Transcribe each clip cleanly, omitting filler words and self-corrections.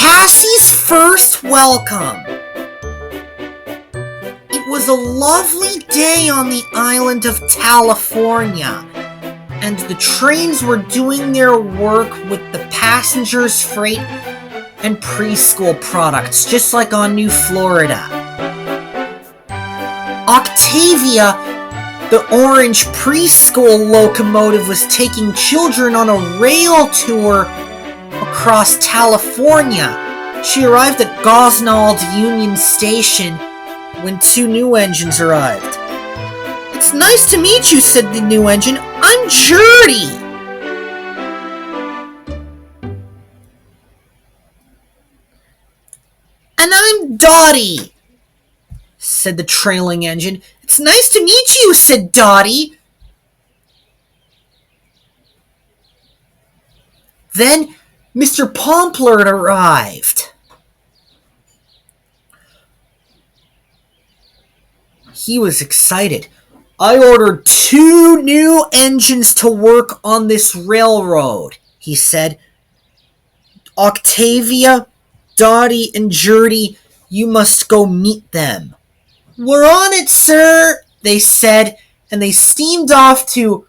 Cassie's first welcome. It was a lovely day on the island of California, and the trains were doing their work with the passengers' freight and preschool products, just like on New Florida. Octavia, the orange preschool locomotive, was taking children on a rail tour across California. She arrived at Gosnold Union Station when two new engines arrived. "It's nice to meet you," said the new engine. "I'm Gertie." "And I'm Dottie," said the trailing engine. "It's nice to meet you," said Dottie. Then Mr. Pomplard arrived. He was excited. "I ordered 2 new engines to work on this railroad," he said. "Octavia, Dottie, and Gertie, you must go meet them." "We're on it, sir," they said, and they steamed off to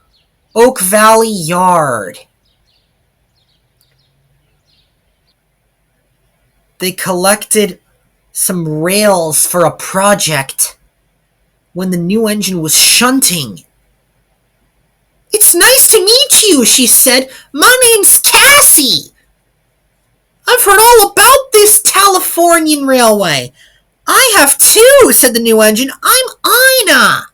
Oak Valley Yard. They collected some rails for a project when the new engine was shunting. "It's nice to meet you," she said. "My name's Cassie. I've heard all about this Californian railway." "I have too," said the new engine. "I'm Ina."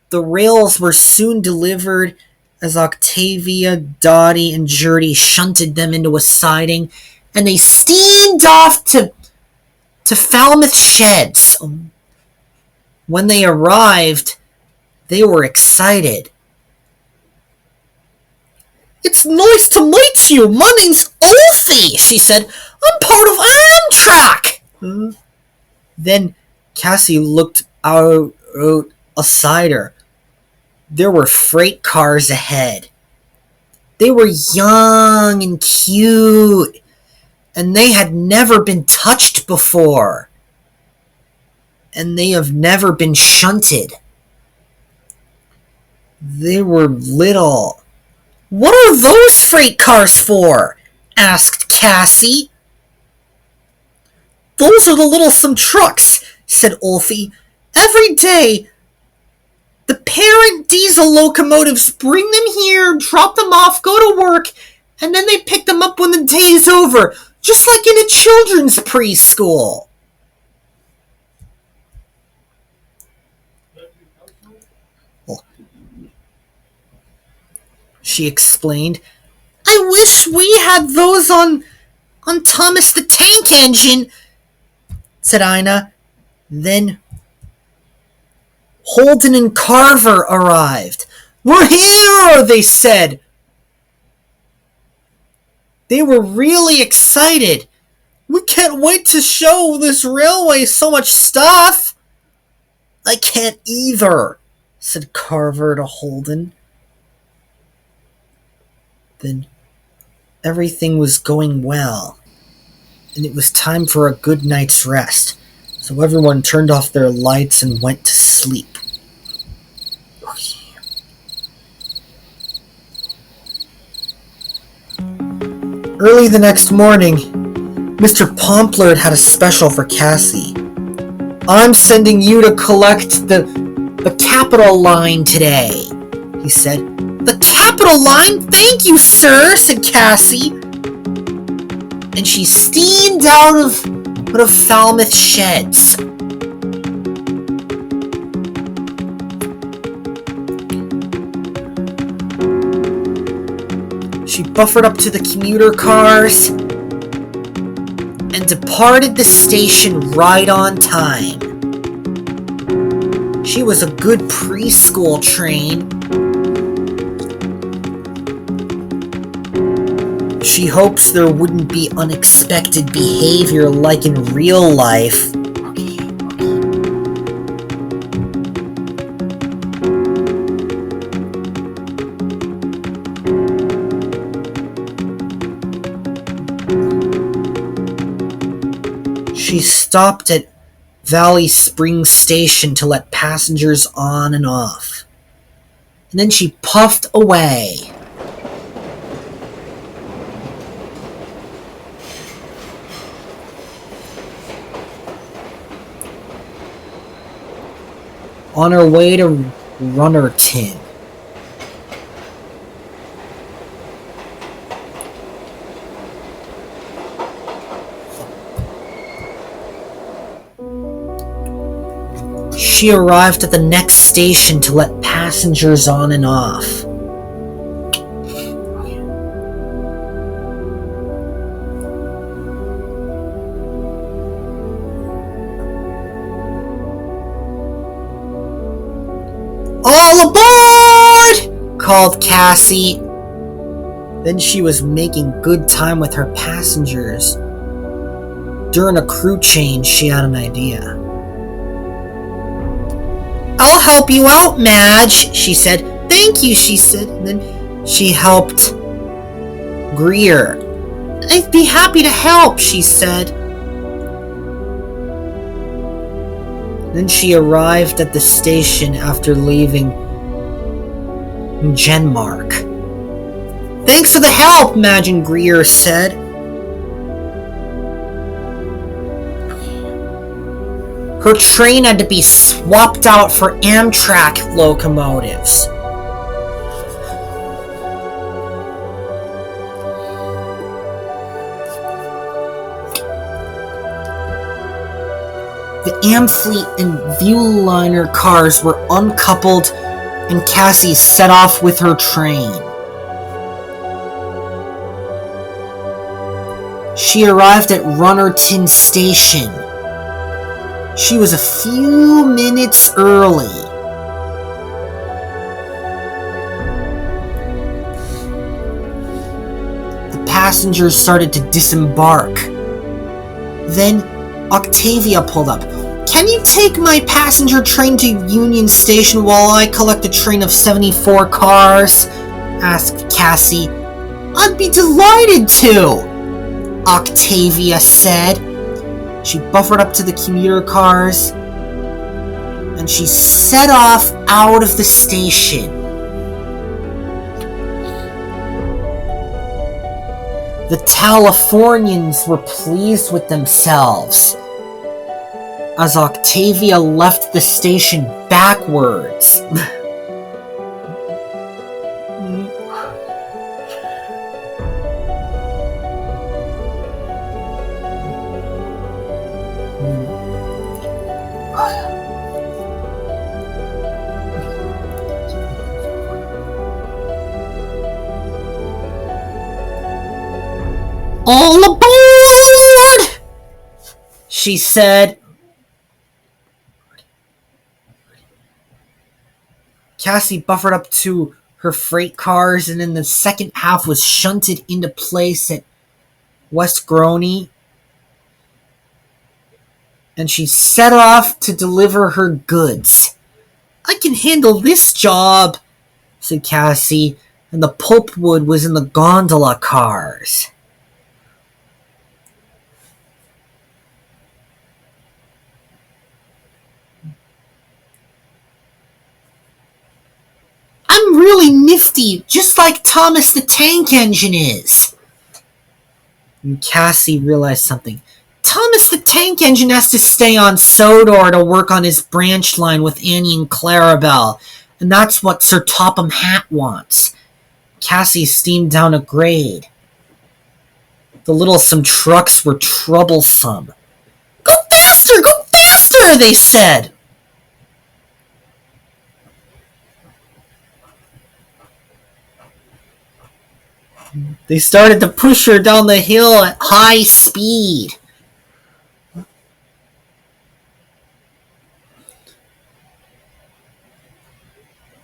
The rails were soon delivered as Octavia, Dottie, and Gertie shunted them into a siding, and they steamed off to Falmouth Sheds. When they arrived, they were excited. "It's nice to meet you. My name's Ulfie," she said. "I'm part of Amtrak." Then Cassie looked out aside her. There were freight cars ahead. They were young and cute, and they had never been touched before. And they have never been shunted. They were little. "What are those freight cars for?" asked Cassie. "Those are the littlesome trucks," said Ulfie. "Every day, the parent diesel locomotives bring them here, drop them off, go to work, and then they pick them up when the day is over, just like in a children's preschool." She explained. "I wish we had those on Thomas the Tank Engine," said Ina. Then Holden and Carver arrived. "We're here," they said. They were really excited. "We can't wait to show this railway so much stuff." "I can't either," said Carver to Holden. Then everything was going well, and it was time for a good night's rest, so everyone turned off their lights and went to sleep. Early the next morning, Mr. Pomplard had a special for Cassie. "I'm sending you to collect the Capitol line today," he said. "The Capitol line? Thank you, sir," said Cassie. And she steamed out of Falmouth Sheds. She buffered up to the commuter cars and departed the station right on time. She was a good preschool train. She hopes there wouldn't be unexpected behavior like in real life. She stopped at Valley Springs Station to let passengers on and off. And then she puffed away. On her way to Runnerton. She arrived at the next station to let passengers on and off. All aboard! Called Cassie. Then she was making good time with her passengers. During a crew change, she had an idea. I'll help you out, Madge, she said. Thank you, she said. And then she helped Greer. I'd be happy to help, she said. Then she arrived at the station after leaving Genmark. Thanks for the help, Madge and Greer said. Her train had to be swapped out for Amtrak locomotives. The Amfleet and Viewliner cars were uncoupled and Cassie set off with her train. She arrived at Runnerton Station. She was a few minutes early. The passengers started to disembark. Then Octavia pulled up. Can you take my passenger train to Union Station while I collect a train of 74 cars? Asked Cassie. I'd be delighted to, Octavia said. She buffered up to the commuter cars, and she set off out of the station. The Californians were pleased with themselves, as Octavia left the station backwards. All aboard! She said. Cassie buffered up to her freight cars, and then the second half was shunted into place at West Groeney. And she set off to deliver her goods. I can handle this job, said Cassie, and the pulpwood was in the gondola cars. I'm really nifty, just like Thomas the Tank Engine is. And Cassie realized something. Thomas the Tank Engine has to stay on Sodor to work on his branch line with Annie and Clarabelle, and that's what Sir Topham Hatt wants. Cassie steamed down a grade. The littlesome trucks were troublesome. Go faster, they said. They started to push her down the hill at high speed.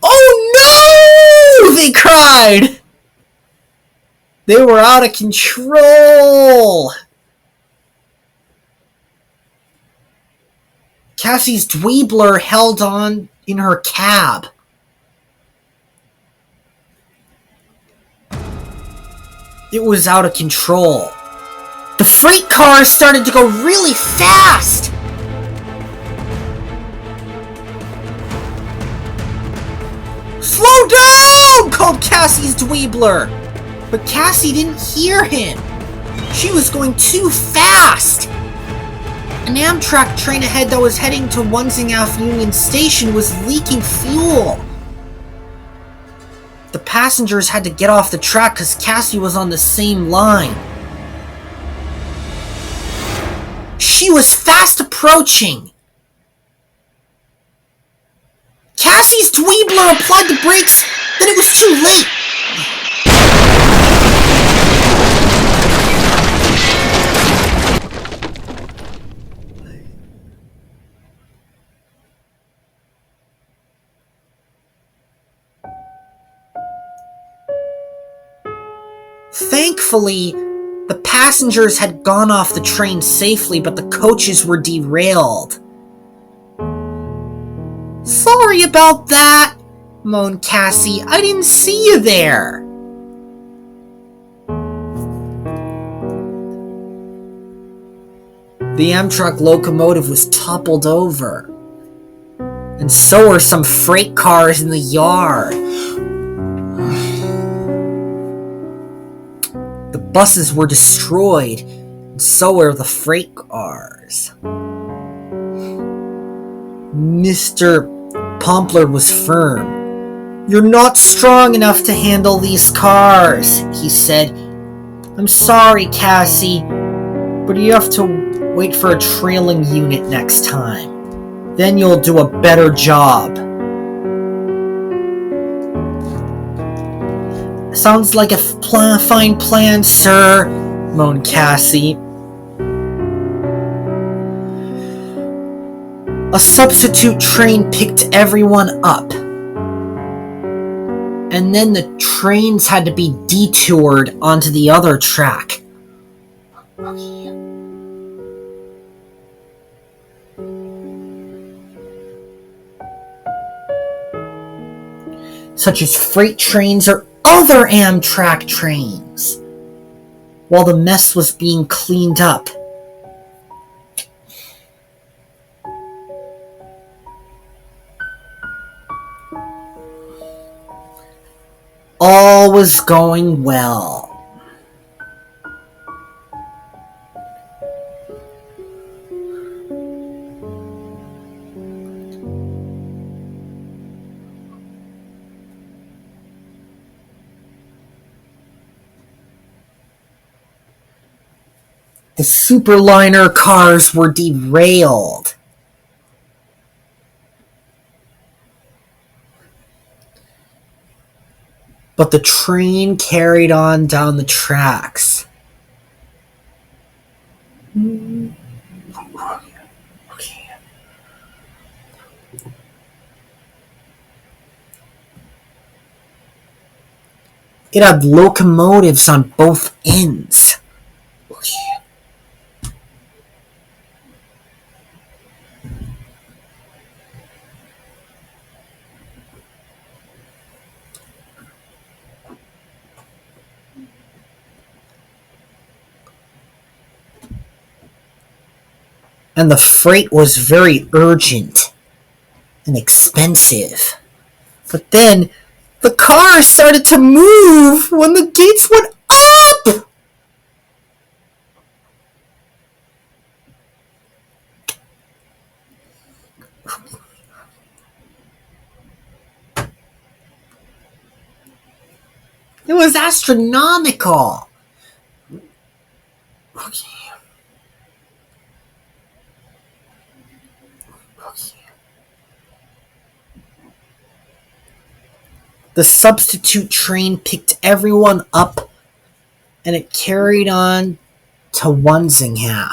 Oh no! They cried. They were out of control. Cassie's Dweebler held on in her cab. It was out of control. The freight cars started to go really fast. "Slow down!" called Cassie's dweebler. But Cassie didn't hear him. She was going too fast. An Amtrak train ahead that was heading to Wunsingham Union Station was leaking fuel. The passengers had to get off the track because Cassie was on the same line. She was fast approaching. Cassie's dweebler applied the brakes, then it was too late. Thankfully, the passengers had gone off the train safely, but the coaches were derailed. "Sorry about that," moaned Cassie. "I didn't see you there." The Amtrak locomotive was toppled over, and so were some freight cars in the yard. The buses were destroyed, and so were the freight cars. Mr. Pompler was firm. "You're not strong enough to handle these cars," he said. "I'm sorry, Cassie, but you have to wait for a trailing unit next time. Then you'll do a better job." "Sounds like a fine plan, sir," moaned Cassie. A substitute train picked everyone up, and then the trains had to be detoured onto the other track. Such as freight trains or other Amtrak trains, while the mess was being cleaned up. All was going well. The Superliner cars were derailed. But the train carried on down the tracks. It had locomotives on both ends. And the freight was very urgent and expensive. But then the car started to move when the gates went up! It was astronomical. The substitute train picked everyone up, and it carried on to Wunsingham.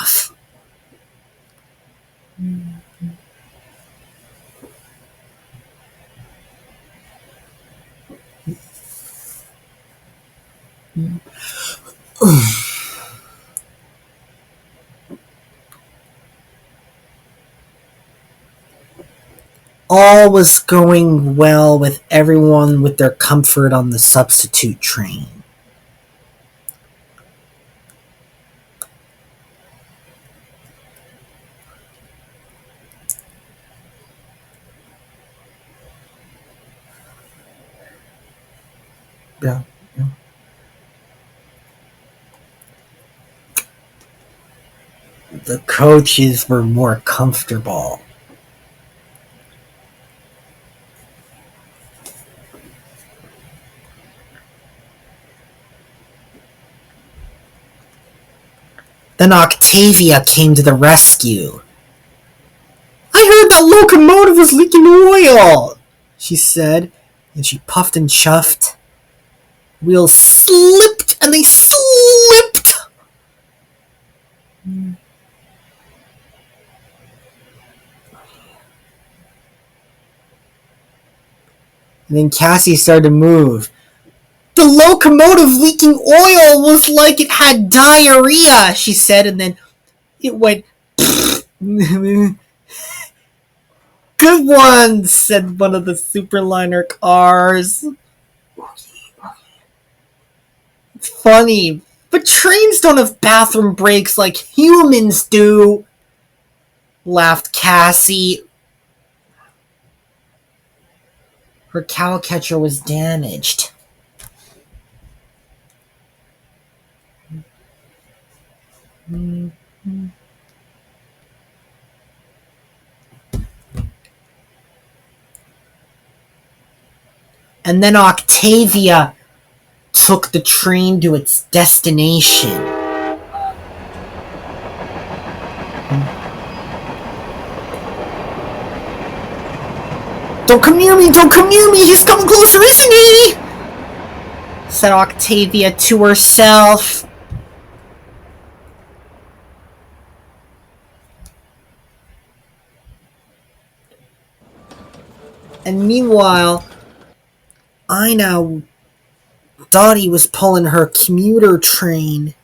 All was going well with everyone with their comfort on the substitute train. Yeah. Yeah. The coaches were more comfortable. Then Octavia came to the rescue. I heard that locomotive was leaking oil, she said, and she puffed and chuffed. Wheels slipped and they slipped. And then Cassie started to move. The locomotive leaking oil was like it had diarrhea, she said, and then it went. Good one, said one of the Superliner cars. It's funny, but trains don't have bathroom breaks like humans do, laughed Cassie. Her cowcatcher was damaged. And then Octavia took the train to its destination. Don't come near me, don't come near me, he's coming closer, isn't he? Said Octavia to herself. And meanwhile, Dottie was pulling her commuter train.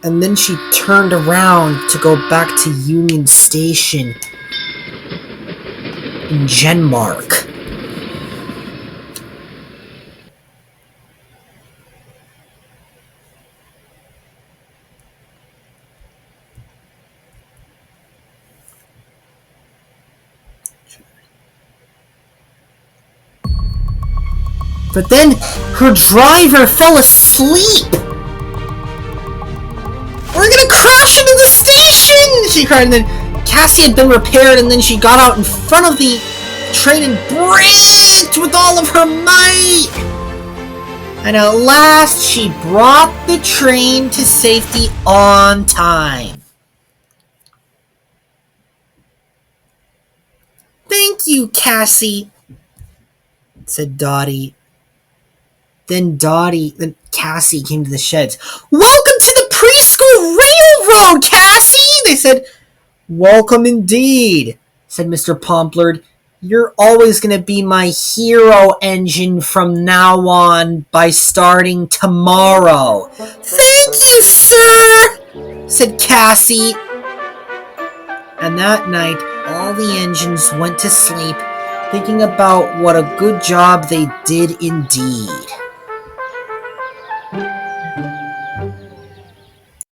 And then she turned around to go back to Union Station in Denmark. But then her driver fell asleep. We're gonna crash into the station! She cried, and then Cassie had been repaired, and then she got out in front of the train and braked with all of her might. And at last, she brought the train to safety on time. Thank you, Cassie, said Dottie. Then Cassie came to the sheds. Welcome to the preschool railroad, Cassie, they said. Welcome indeed, said Mr. Pomplard. You're always going to be my hero engine from now on by starting tomorrow. Thank you, sir, said Cassie. And that night, all the engines went to sleep, thinking about what a good job they did indeed.